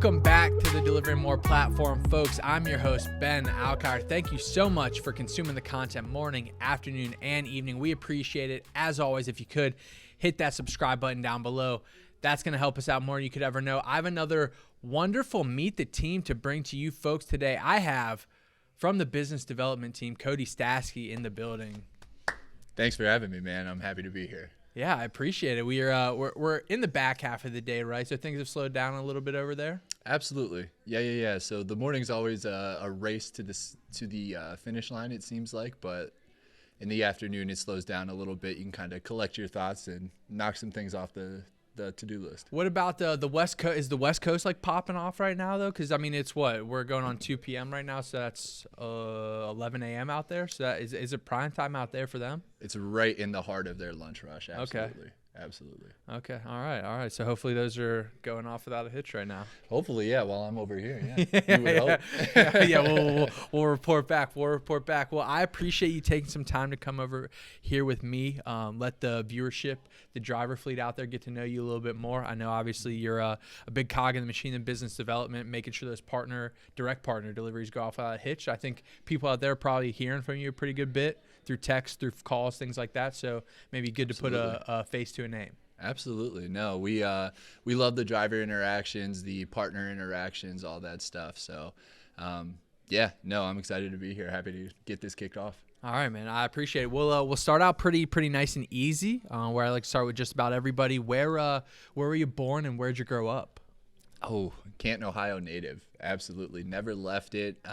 Welcome back to the Delivering More platform, folks. I'm your host, Ben Alcar. Thank you so much for consuming the content morning, afternoon, and evening. We appreciate it. As always, if you could, hit that subscribe button down below. That's going to help us out more than you could ever know. I have another wonderful Meet the Team to bring to you folks today. I have, from the business development team, Kody Stasky in the building. Thanks for having me, man. I'm happy to be here. Yeah, I appreciate it. We're in the back half of the day, right? So things have slowed down a little bit over there. Absolutely. Yeah. So the morning's always a race to the finish line, it seems like, but in the afternoon it slows down a little bit. You can kind of collect your thoughts and knock some things off the to-do list. What about the West Coast? Is the West Coast like popping off right now though? Because I mean, it's we're going on 2 p.m. right now, so that's 11 a.m. out there. So that is it prime time out there for them? It's right in the heart of their lunch rush. Absolutely. Okay. Absolutely. Okay. All right. So hopefully those are going off without a hitch right now. Hopefully, yeah. While I'm over here, yeah. You would hope. We'll report back. Well, I appreciate you taking some time to come over here with me. Let the viewership, the driver fleet out there get to know you a little bit more. I know obviously you're a big cog in the machine in business development, making sure those direct partner deliveries go off without a hitch. I think people out there are probably hearing from you a pretty good bit through text, through calls, things like that. So maybe good to put a face to a name. Absolutely. No, we love the driver interactions, the partner interactions, all that stuff. So, I'm excited to be here. Happy to get this kicked off. All right, man. I appreciate it. We'll start out pretty nice and easy. Where I like to start with just about everybody. Where were you born and where'd you grow up? Oh, Canton, Ohio native. Absolutely. Never left it.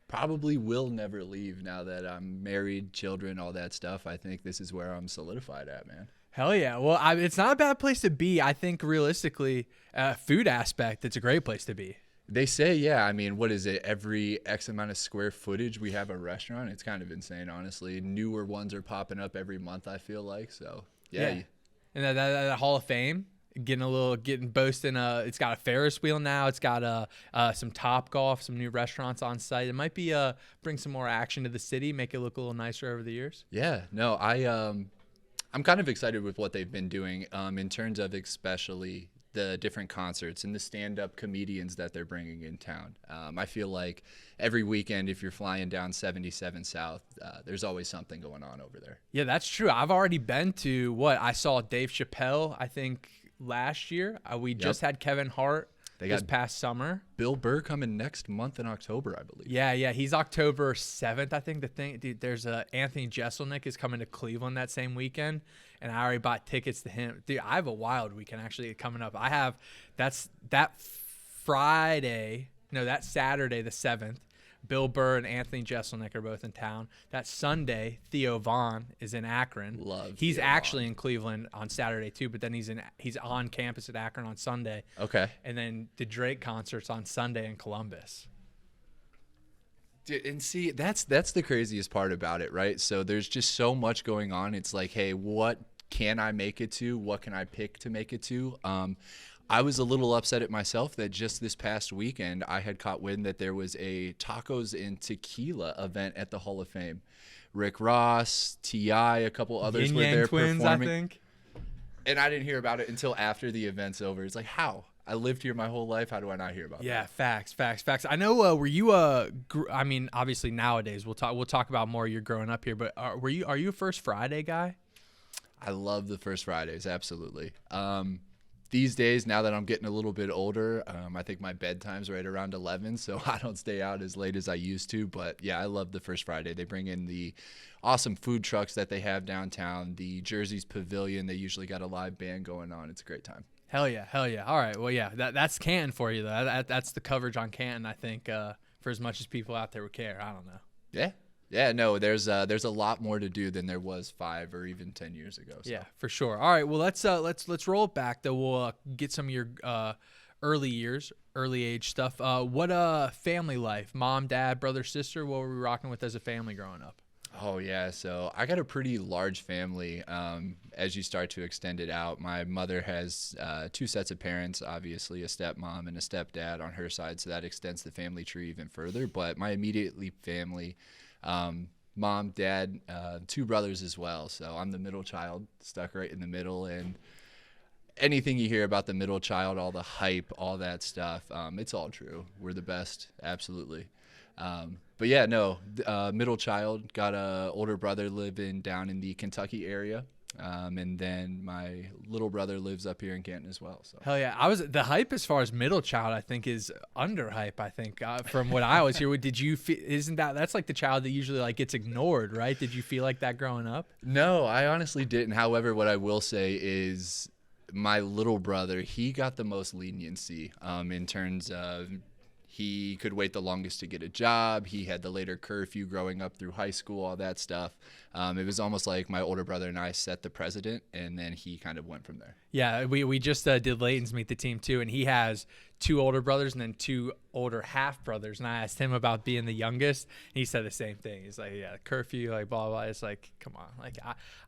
Probably will never leave now that I'm married, children, all that stuff. I think this is where I'm solidified at, man. Hell yeah. Well, it's not a bad place to be. I think realistically, food aspect, it's a great place to be. They say, yeah. I mean, what is it? Every X amount of square footage we have a restaurant. It's kind of insane, honestly. Newer ones are popping up every month, I feel like. So, yeah. And that Hall of Fame, getting boasting. It's got a Ferris wheel now. It's got some Top Golf, some new restaurants on site. It might be bring some more action to the city, make it look a little nicer over the years. Yeah, no, I'm kind of excited with what they've been doing in terms of especially the different concerts and the stand-up comedians that they're bringing in town. I feel like every weekend, if you're flying down 77 South, there's always something going on over there. Yeah, that's true. I've already been to I saw Dave Chappelle, I think, last year. We just had Kevin Hart this past summer. Bill Burr coming next month in October, I believe. Yeah. He's October 7th, I think. Dude, there's Anthony Jeselnik is coming to Cleveland that same weekend, and I already bought tickets to him. Dude, I have a wild weekend actually coming up. That Saturday the 7th. Bill Burr and Anthony Jeselnik are both in town. That Sunday, Theo Von is in Akron. He's actually in Cleveland on Saturday too, but then he's on campus at Akron on Sunday. Okay. And then the Drake concert's on Sunday in Columbus. Dude, and see, that's the craziest part about it, right? So there's just so much going on. It's like, hey, what can I make it to? What can I pick to make it to? I was a little upset at myself that just this past weekend I had caught wind that there was a tacos and tequila event at the Hall of Fame. Rick Ross, T.I., a couple others were there twins, performing. I think. And I didn't hear about it until after the event's over. It's like, how? I lived here my whole life. How do I not hear about that? Yeah, facts. I know. Were you I mean, obviously nowadays we'll talk about more. You're growing up here, but are you a First Friday guy? I love the First Fridays, absolutely. These days, now that I'm getting a little bit older, I think my bedtime's right around 11, so I don't stay out as late as I used to. But, yeah, I love the First Friday. They bring in the awesome food trucks that they have downtown, the Jersey's Pavilion. They usually got a live band going on. It's a great time. Hell yeah. All right, well, yeah, that's Canton for you, though. That's the coverage on Canton, I think, for as much as people out there would care. I don't know. Yeah, no, there's a lot more to do than there was 5 or even 10 years ago. So. Yeah, for sure. All right, well let's roll it back though. We'll get some of your early age stuff. What family life? Mom, dad, brother, sister? What were we rocking with as a family growing up? Oh yeah, so I got a pretty large family. As you start to extend it out, my mother has 2 sets of parents, obviously a stepmom and a stepdad on her side, so that extends the family tree even further. But my immediate family. Mom, dad, 2 brothers as well. So I'm the middle child, stuck right in the middle. And anything you hear about the middle child, all the hype, all that stuff, it's all true. We're the best, absolutely. But yeah, no, middle child, got a older brother living down in the Kentucky area. And then my little brother lives up here in Canton as well. So Hell yeah. The hype as far as middle child, I think, is under hype. I think from what I always hear. Did you feel, isn't that's like the child that usually like gets ignored, right? Did you feel like that growing up? no, I honestly didn't. However, what I will say is my little brother, he got the most leniency in terms of he could wait the longest to get a job. He had the later curfew growing up through high school, all that stuff. It was almost like my older brother and I set the precedent, and then he kind of went from there. Yeah, we just did Layton's meet the team too, and he has 2 older brothers and then 2 older half brothers. And I asked him about being the youngest, and he said the same thing. He's like, yeah, curfew, like blah blah. It's like, come on, like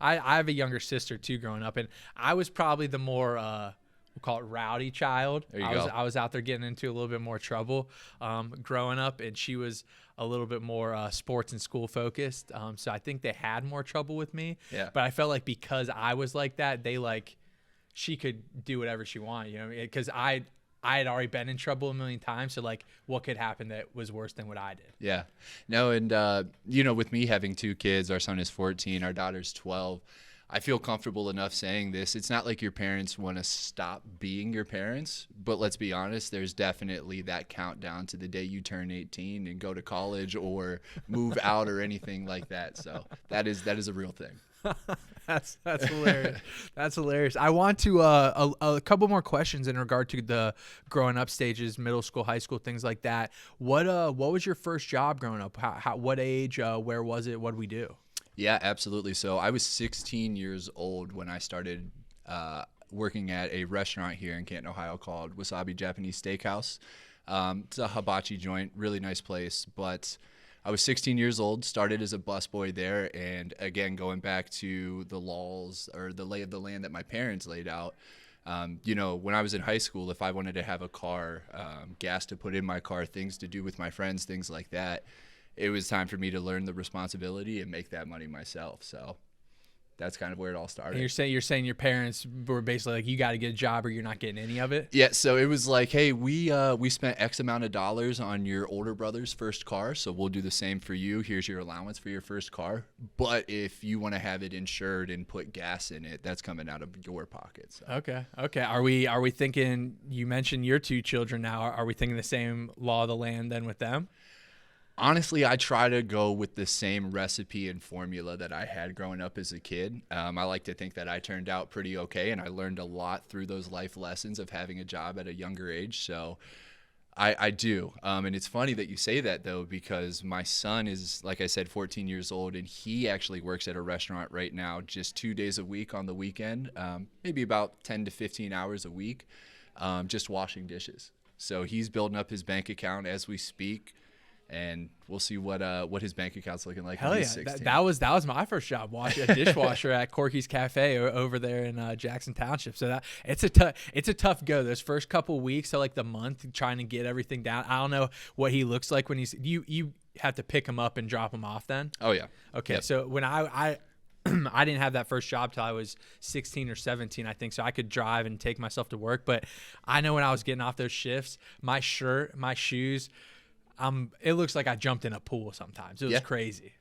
I have a younger sister too growing up, and I was probably the more we'll call it rowdy child. There you I go. was out there getting into a little bit more trouble growing up, and she was a little bit more sports and school focused. So I think they had more trouble with me. Yeah. But I felt like because I was like that, she could do whatever she wanted, you know, because I had already been in trouble a million times. So like, what could happen that was worse than what I did? Yeah. No, and with me having 2 kids, our son is 14, our daughter's 12. I feel comfortable enough saying this. It's not like your parents want to stop being your parents, but let's be honest, there's definitely that countdown to the day you turn 18 and go to college or move out or anything like that. So that is a real thing. That's hilarious. That's hilarious. I want to a couple more questions in regard to the growing up stages, middle school, high school, things like that. What was your first job growing up? What age? Where was it? What did we do? Yeah, absolutely. So I was 16 years old when I started working at a restaurant here in Canton, Ohio called Wasabi Japanese Steakhouse. It's a hibachi joint, really nice place. But I was 16 years old, started as a busboy there. And again, going back to the laws or the lay of the land that my parents laid out, when I was in high school, if I wanted to have a car, gas to put in my car, things to do with my friends, things like that, it was time for me to learn the responsibility and make that money myself. So that's kind of where it all started. And you're saying your parents were basically like, you got to get a job or you're not getting any of it? Yeah, so it was like, hey, we spent X amount of dollars on your older brother's first car, so we'll do the same for you. Here's your allowance for your first car. But if you want to have it insured and put gas in it, that's coming out of your pocket. So. Okay. Are we thinking, you mentioned your 2 children now, are we thinking the same law of the land then with them? Honestly, I try to go with the same recipe and formula that I had growing up as a kid. I like to think that I turned out pretty okay, and I learned a lot through those life lessons of having a job at a younger age. So I do. And it's funny that you say that, though, because my son is, like I said, 14 years old, and he actually works at a restaurant right now just 2 days a week on the weekend, maybe about 10 to 15 hours a week, just washing dishes. So he's building up his bank account as we speak. And we'll see what his bank account's looking like. Hell yeah, 16. that was my first job, washing a dishwasher at Corky's Cafe over there in Jackson Township. So that it's a tough go. Those first couple weeks, so like the month, trying to get everything down. I don't know what he looks like when you have to pick him up and drop him off. Then oh yeah, okay. Yep. So when I I didn't have that first job till I was 16 or 17, I think. So I could drive and take myself to work. But I know when I was getting off those shifts, my shirt, my shoes. It looks like I jumped in a pool sometimes. It was crazy.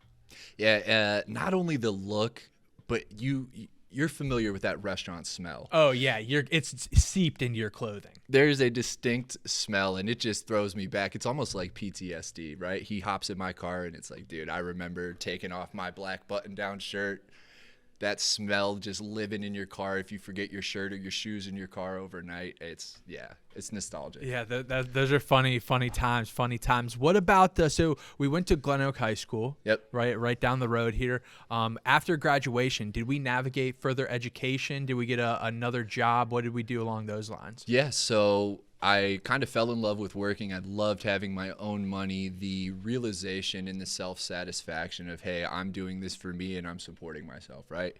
Yeah, not only the look, but you're familiar with that restaurant smell. Oh yeah, it's seeped into your clothing. There's a distinct smell, and it just throws me back. It's almost like PTSD, right? He hops in my car, and it's like, dude, I remember taking off my black button-down shirt. That smell just living in your car if you forget your shirt or your shoes in your car overnight. It's nostalgic. Yeah, those are funny times. What about so we went to Glen Oak High School. Yep. Right down the road here. After graduation, did we navigate further education? Did we get another job? What did we do along those lines? Yeah, so I kind of fell in love with working. I loved having my own money, the realization and the self-satisfaction of, hey, I'm doing this for me and I'm supporting myself, right?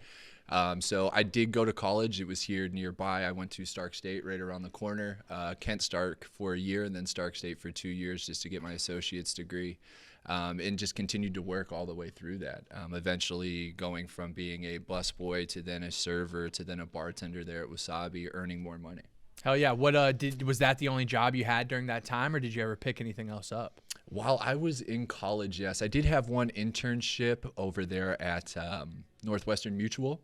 So I did go to college. It was here nearby. I went to Stark State right around the corner, Kent Stark for a year and then Stark State for 2 years just to get my associate's degree. and just continued to work all the way through that. Eventually going from being a busboy to then a server to then a bartender there at Wasabi, earning more money. Hell yeah. What was that the only job you had during that time, or did you ever pick anything else up? While I was in college, yes, I did have one internship over there at Northwestern Mutual,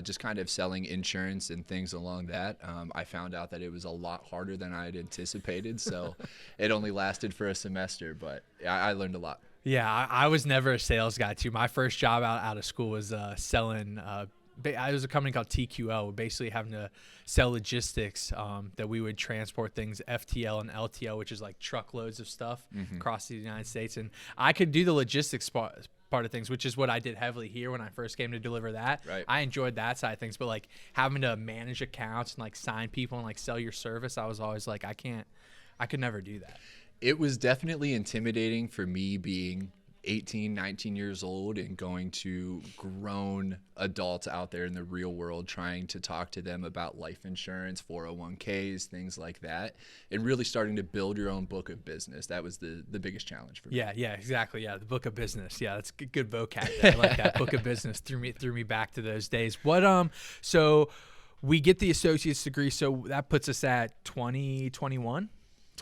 just kind of selling insurance and things along that. I found out that it was a lot harder than I had anticipated, so it only lasted for a semester, but I learned a lot. Yeah, I was never a sales guy too. My first job out of school was selling. I was a company called TQL, basically having to sell logistics that we would transport things FTL and LTL, which is like truckloads of stuff across the United States. And I could do the logistics part of things, which is what I did heavily here when I first came to DeliverThat. Right. I enjoyed that side of things, but like having to manage accounts and like sign people and like sell your service, I was always like, I could never do that. It was definitely intimidating for me being 18, 19 years old and going to grown adults out there in the real world, trying to talk to them about life insurance, 401ks, things like that, and really starting to build your own book of business. That was the biggest challenge for me. Yeah, exactly. Yeah, the book of business. Yeah, that's good vocab there. I like that. Book of business threw me back to those days. So we get the associate's degree, so that puts us at 21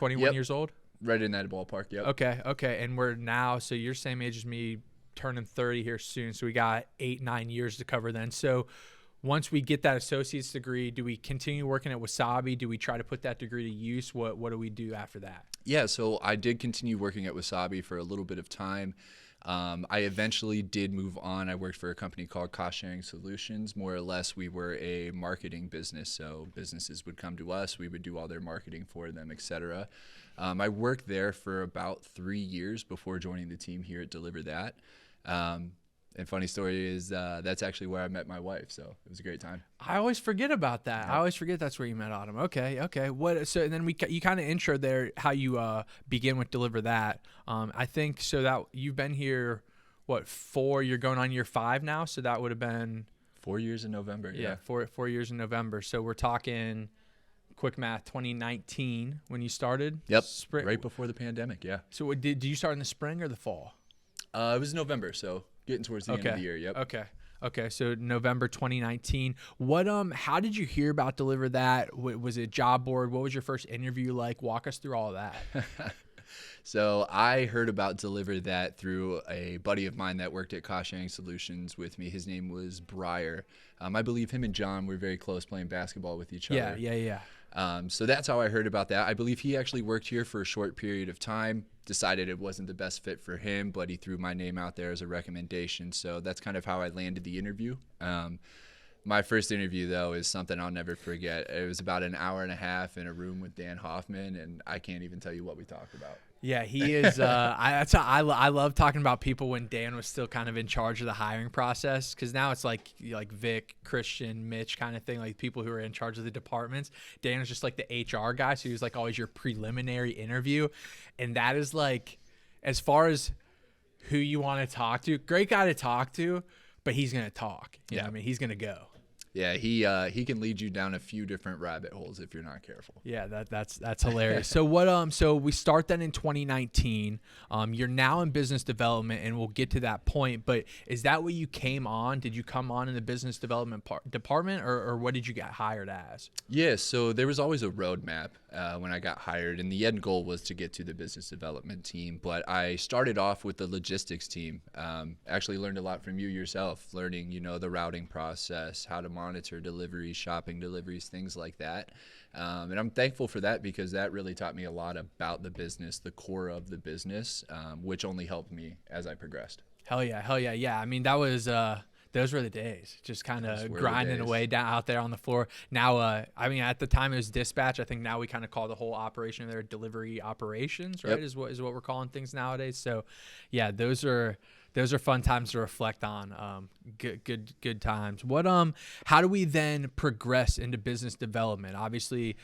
Yep. years old. Right in that ballpark, yep. Okay. And we're now, so you're same age as me, turning 30 here soon. So we got 8-9 years to cover then. So once we get that associate's degree, do we continue working at Wasabi? Do we try to put that degree to use? What do we do after that? Yeah, so I did continue working at Wasabi for a little bit of time. I eventually did move on. I worked for a company called Cost Sharing Solutions. More or less, we were a marketing business. So businesses would come to us. We would do all their marketing for them, etc. I worked there for about 3 years before joining the team here at DeliverThat. And funny story is that's actually where I met my wife. So it was a great time. I always forget about that. Yep. I always forget that's where you met Autumn. Okay. So and then you kind of intro there how you begin with DeliverThat. I think so that you've been here, 4? You're going on year 5 now. So that would have been 4 years in November. Yeah. 4 years in November. So we're talking quick math, 2019 when you started. Yep. Spring. Right before the pandemic. Yeah. So did you start in the spring or the fall? It was November. So getting towards the end of the year. Yep. Okay. So November 2019. How did you hear about DeliverThat? Was it job board? What was your first interview like? Walk us through all of that. So I heard about DeliverThat through a buddy of mine that worked at Cost Sharing Solutions with me. His name was Breyer. I believe him and John were very close playing basketball with each other. Yeah. So that's how I heard about that. I believe he actually worked here for a short period of time, decided it wasn't the best fit for him, but he threw my name out there as a recommendation. So that's kind of how I landed the interview. My first interview, though, is something I'll never forget. It was about an hour and a half in a room with Dan Hoffman, and I can't even tell you what we talked about. Yeah, he is. I love talking about people when Dan was still kind of in charge of the hiring process, because now it's like Vic, Christian, Mitch kind of thing, like people who are in charge of the departments. Dan was just like the HR guy, so he was like always your preliminary interview, and that is like, as far as who you want to talk to, great guy to talk to, but he's gonna talk. You know what I mean, he's gonna go. Yeah, he can lead you down a few different rabbit holes if you're not careful. Yeah, that's hilarious. So so we start then in 2019. You're now in business development, and we'll get to that point. But is that what you came on? Did you come on in the business development department, or what did you get hired as? Yeah, so there was always a roadmap when I got hired, and the end goal was to get to the business development team. But I started off with the logistics team. Actually learned a lot from you yourself, learning the routing process, how to monitor deliveries, shopping deliveries, things like that. And I'm thankful for that, because that really taught me a lot about the business, the core of the business, which only helped me as I progressed. Hell yeah. Yeah, I mean, that was those were the days, just kind of grinding away down out there on the floor. Now, I mean, at the time it was dispatch. I think now we kind of call the whole operation there delivery operations, right? Yep. Is what we're calling things nowadays. So, yeah, those are fun times to reflect on. Good times. How do we then progress into business development? Obviously,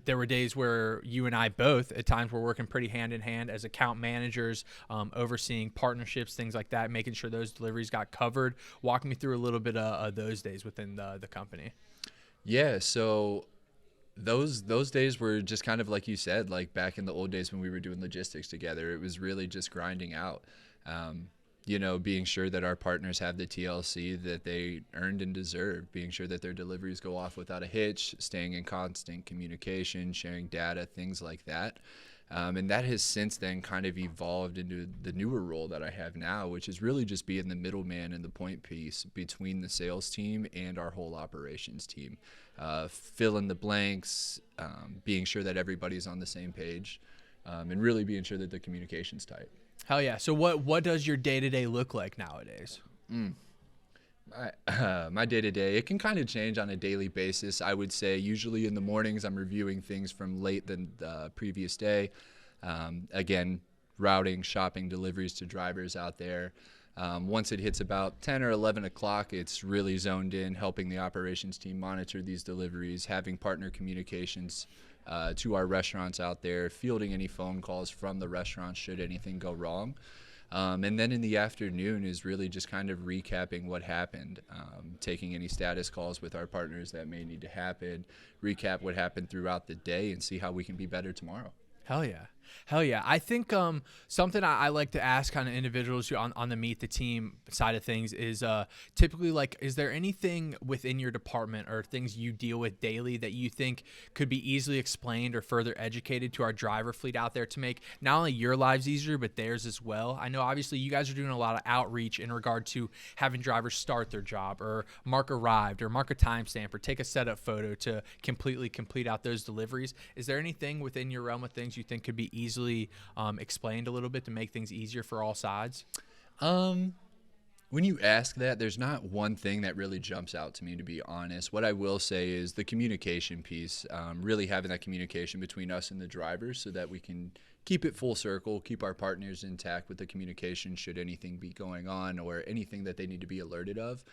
there were days where you and I both at times were working pretty hand in hand as account managers, overseeing partnerships, things like that, making sure those deliveries got covered. Walk me through a little bit of those days within the company. Yeah, so those days were just kind of like you said, like back in the old days when we were doing logistics together. It was really just grinding out. Being sure that our partners have the TLC that they earned and deserve, being sure that their deliveries go off without a hitch, staying in constant communication, sharing data, things like that. And that has since then kind of evolved into the newer role that I have now, which is really just being the middleman and the point piece between the sales team and our whole operations team. Fill in the blanks, being sure that everybody's on the same page, and really being sure that the communication's tight. Hell yeah. So what does your day-to-day look like nowadays? My day-to-day, it can kind of change on a daily basis. I would say usually in the mornings I'm reviewing things from late the previous day. Again, routing, shopping, deliveries to drivers out there. Once it hits about 10 or 11 o'clock, it's really zoned in, helping the operations team monitor these deliveries, having partner communications to our restaurants out there, fielding any phone calls from the restaurants should anything go wrong. And then in the afternoon is really just kind of recapping what happened, taking any status calls with our partners that may need to happen, recap what happened throughout the day, and see how we can be better tomorrow. Hell yeah. Hell yeah. I think something I like to ask kind of individuals who on the meet the team side of things is typically like, is there anything within your department or things you deal with daily that you think could be easily explained or further educated to our driver fleet out there to make not only your lives easier, but theirs as well? I know obviously you guys are doing a lot of outreach in regard to having drivers start their job or mark arrived or mark a timestamp or take a setup photo to completely complete out those deliveries. Is there anything within your realm of things you think could be easily explained a little bit to make things easier for all sides? When you ask that, there's not one thing that really jumps out to me, to be honest. What I will say is the communication piece, really having that communication between us and the drivers so that we can keep it full circle, keep our partners intact with the communication should anything be going on or anything that they need to be alerted of.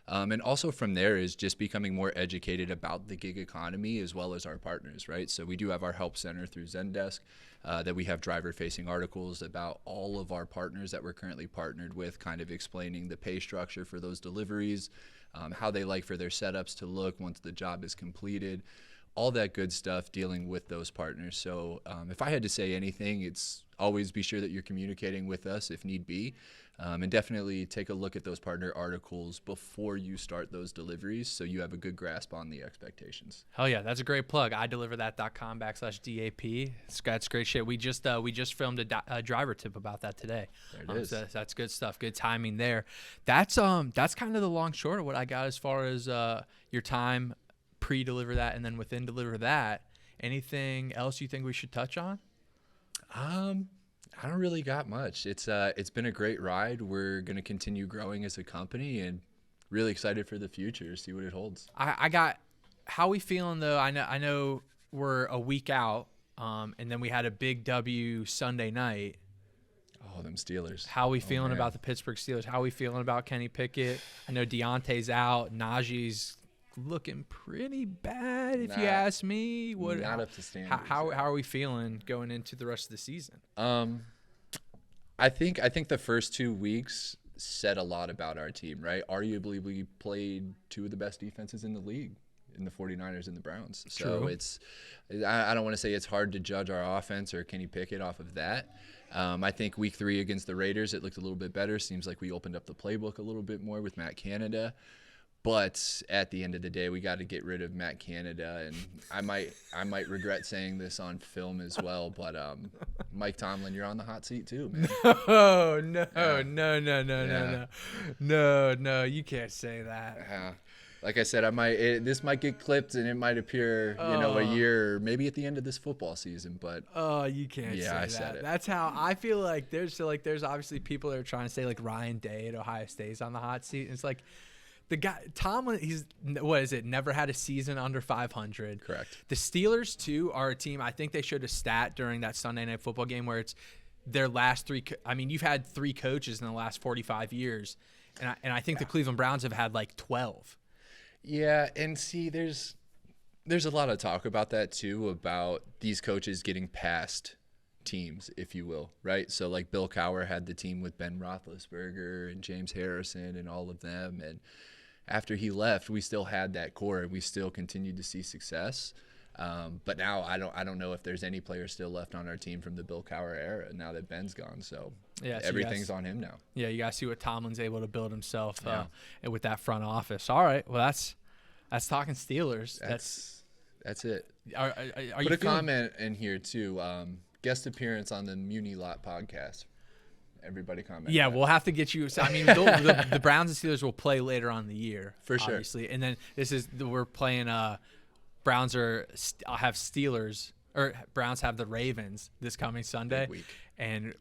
And also from there is just becoming more educated about the gig economy as well as our partners, right? So we do have our help center through Zendesk that we have driver-facing articles about all of our partners that we're currently partnered with, kind of explaining the pay structure for those deliveries, how they like for their setups to look once the job is completed, all that good stuff dealing with those partners. So if I had to say anything, it's always be sure that you're communicating with us if need be. And definitely take a look at those partner articles before you start those deliveries so you have a good grasp on the expectations. Hell yeah, that's a great plug. DeliverThat.com/DAP. That's great shit. We just filmed a driver tip about that today. There it is. So that's good stuff. Good timing there. That's kind of the long short of what I got as far as your time pre-Deliver That and then within Deliver That. Anything else you think we should touch on? I don't really got much. It's been a great ride. We're going to continue growing as a company and really excited for the future, see what it holds. I got, how we feeling though? I know we're a week out, and then we had a big W Sunday night. Oh, them Steelers. How we feeling about the Pittsburgh Steelers? How we feeling about Kenny Pickett? I know Deontay's out. Najee's looking pretty bad, if you ask me. Not up to standards. How are we feeling going into the rest of the season? I think the first 2 weeks said a lot about our team, right? Arguably, we played two of the best defenses in the league in the 49ers and the Browns. So I don't want to say it's hard to judge our offense or Kenny Pickett off of that. I think week 3 against the Raiders, it looked a little bit better. Seems like we opened up the playbook a little bit more with Matt Canada. But at the end of the day, we got to get rid of Matt Canada, and I might regret saying this on film as well. But Mike Tomlin, you're on the hot seat too, man. No, you can't say that. Like I said, this might get clipped, and it might appear, a year, or maybe at the end of this football season. But you can't say I that. said it. That's how I feel. Like there's obviously people that are trying to say like Ryan Day at Ohio State's on the hot seat. And it's like. The guy Tomlin, he's never had a season under 500. Correct. The Steelers too are a team. I think they showed a stat during that Sunday Night Football game where it's their last 3. I mean, you've had 3 coaches in the last 45 years, and I think the Cleveland Browns have had like 12. Yeah, and see, there's a lot of talk about that too, about these coaches getting past teams, if you will, right? So like Bill Cowher had the team with Ben Roethlisberger and James Harrison and all of them, and after he left, we still had that core and we still continued to see success. But now I don't know if there's any players still left on our team from the Bill Cowher era now that Ben's gone. So Yeah, so everything's on him now. Yeah, you guys see what Tomlin's able to build himself Yeah. with that front office. All right, well that's talking Steelers. That's it. Are Put you a feeling, comment in here too. Guest appearance on the Muni Lot podcast. Everybody comment. Yeah, that. We'll have to get you. So, I mean, the Browns and Steelers will play later on in the year, For sure. obviously. And then we're playing. Browns have Steelers, or Browns have the Ravens this coming Sunday. Big week. And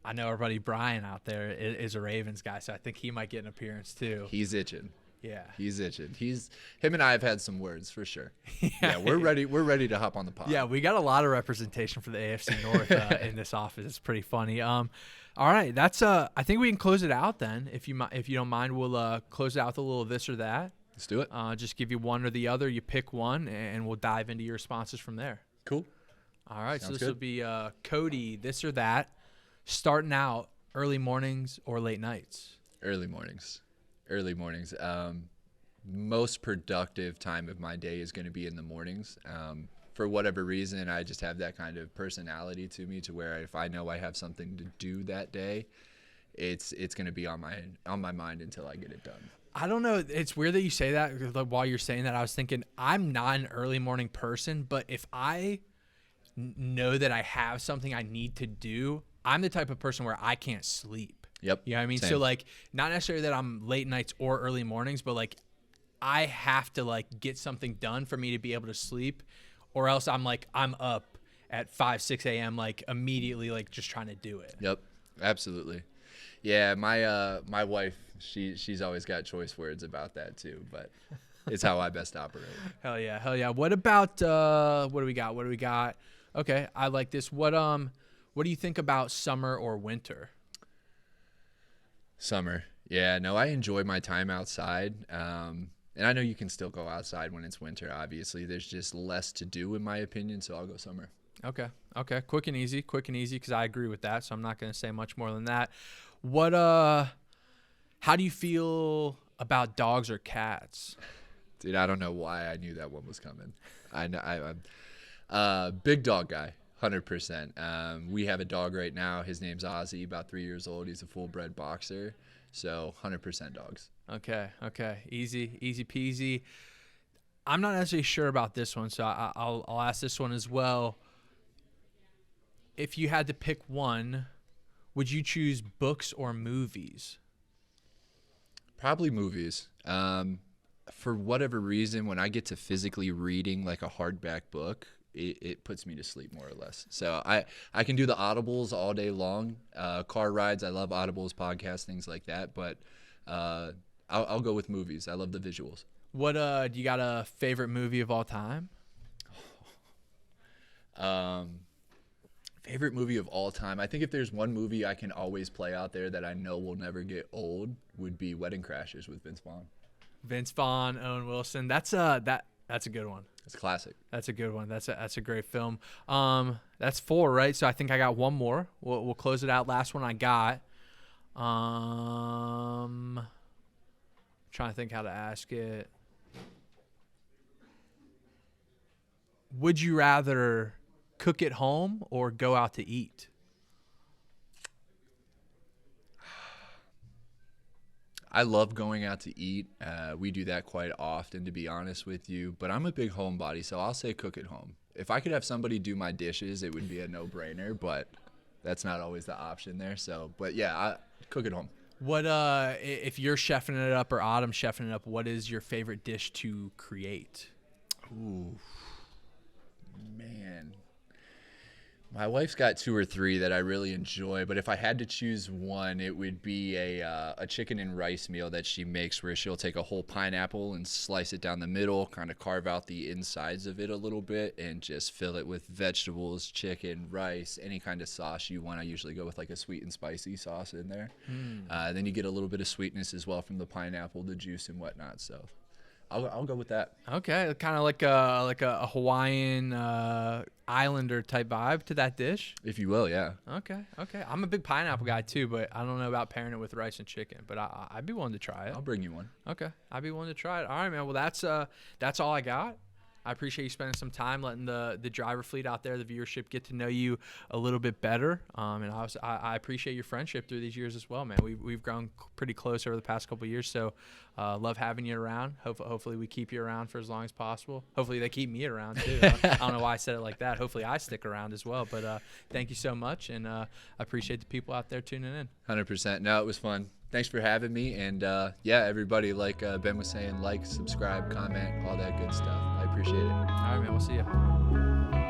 I know our buddy Brian out there is a Ravens guy, so I think he might get an appearance too. He's itching. Yeah, He's itching. Him and I have had some words for sure. Yeah, we're ready. We're ready to hop on the pod. Yeah, we got a lot of representation for the AFC North in this office. It's pretty funny. All right, that's I think we can close it out then. If you don't mind, we'll close it out with a little this or that. Let's do it. Just give you one or the other. You pick one, and we'll dive into your responses from there. Cool. All right, Sounds so this will be Kody, this or that, starting out early mornings or late nights. Early mornings. Most productive time of my day is going to be in the mornings. For whatever reason, I just have that kind of personality to me, to where if I know I have something to do that day, it's going to be on my mind until I get it done. I don't know. It's weird that you say that. While you're saying that, I was thinking I'm not an early morning person, but if I know that I have something I need to do, I'm the type of person where I can't sleep. Yep. You know what I mean? Same. So like, not necessarily that I'm late nights or early mornings, but like I have to like get something done for me to be able to sleep, or else I'm up at 5, 6 a.m. like immediately, like just trying to do it. Yep. Absolutely. Yeah. My wife, she's always got choice words about that too, but it's how I best operate. Hell yeah. What about what do we got? Okay, I like this. What do you think about summer or winter? Summer. Yeah, no, I enjoy my time outside. And I know you can still go outside when it's winter, obviously. There's just less to do, in my opinion, so I'll go summer. Okay. Quick and easy, because I agree with that, so I'm not going to say much more than that. How do you feel about dogs or cats? Dude, I don't know why I knew that one was coming. I'm big dog guy, 100%. We have a dog right now. His name's Ozzy, about 3 years old. He's a full-bred boxer, so 100% dogs. Okay. Easy peasy. I'm not necessarily sure about this one, so I'll ask this one as well. If you had to pick one, would you choose books or movies? Probably movies. For whatever reason, when I get to physically reading like a hardback book, it puts me to sleep more or less. So I can do the audibles all day long. Car rides, I love audibles, podcasts, things like that. But I'll go with movies. I love the visuals. What do you got a favorite movie of all time? Favorite movie of all time. I think if there's one movie I can always play out there that I know will never get old, would be Wedding Crashers with Vince Vaughn. Vince Vaughn, Owen Wilson. That's a good one. It's a classic. That's a good one. That's a great film. That's 4, right? So I think I got one more. We'll close it out. Last one I got. Trying to think how to ask it. Would you rather cook at home or go out to eat? I love going out to eat. We do that quite often, to be honest with you. But I'm a big homebody, so I'll say cook at home. If I could have somebody do my dishes, it would be a no-brainer. But that's not always the option there. So, but yeah, I cook at home. What if you're chefing it up or Autumn chefing it up? What is your favorite dish to create? Ooh, man. My wife's got 2 or 3 that I really enjoy, but if I had to choose one, it would be a chicken and rice meal that she makes, where she'll take a whole pineapple and slice it down the middle, kind of carve out the insides of it a little bit, and just fill it with vegetables, chicken, rice, any kind of sauce you want. I usually go with like a sweet and spicy sauce in there. Then you get a little bit of sweetness as well from the pineapple, the juice and whatnot. So I'll go with that. Okay, kind of like a Hawaiian islander type vibe to that dish. If you will, yeah. Okay. I'm a big pineapple guy too, but I don't know about pairing it with rice and chicken. But I'd be willing to try it. I'll bring you one. Okay, I'd be willing to try it. All right, man. Well, that's all I got. I appreciate you spending some time letting the driver fleet out there, the viewership, get to know you a little bit better. And I appreciate your friendship through these years as well, man. We've grown pretty close over the past couple of years, so love having you around. Hopefully we keep you around for as long as possible. Hopefully they keep me around too. I don't know why I said it like that. Hopefully I stick around as well. But thank you so much, and I appreciate the people out there tuning in. 100%. No, it was fun. Thanks for having me. And yeah, everybody, like Ben was saying, like, subscribe, comment, all that good stuff. I appreciate it. All right, man. We'll see you.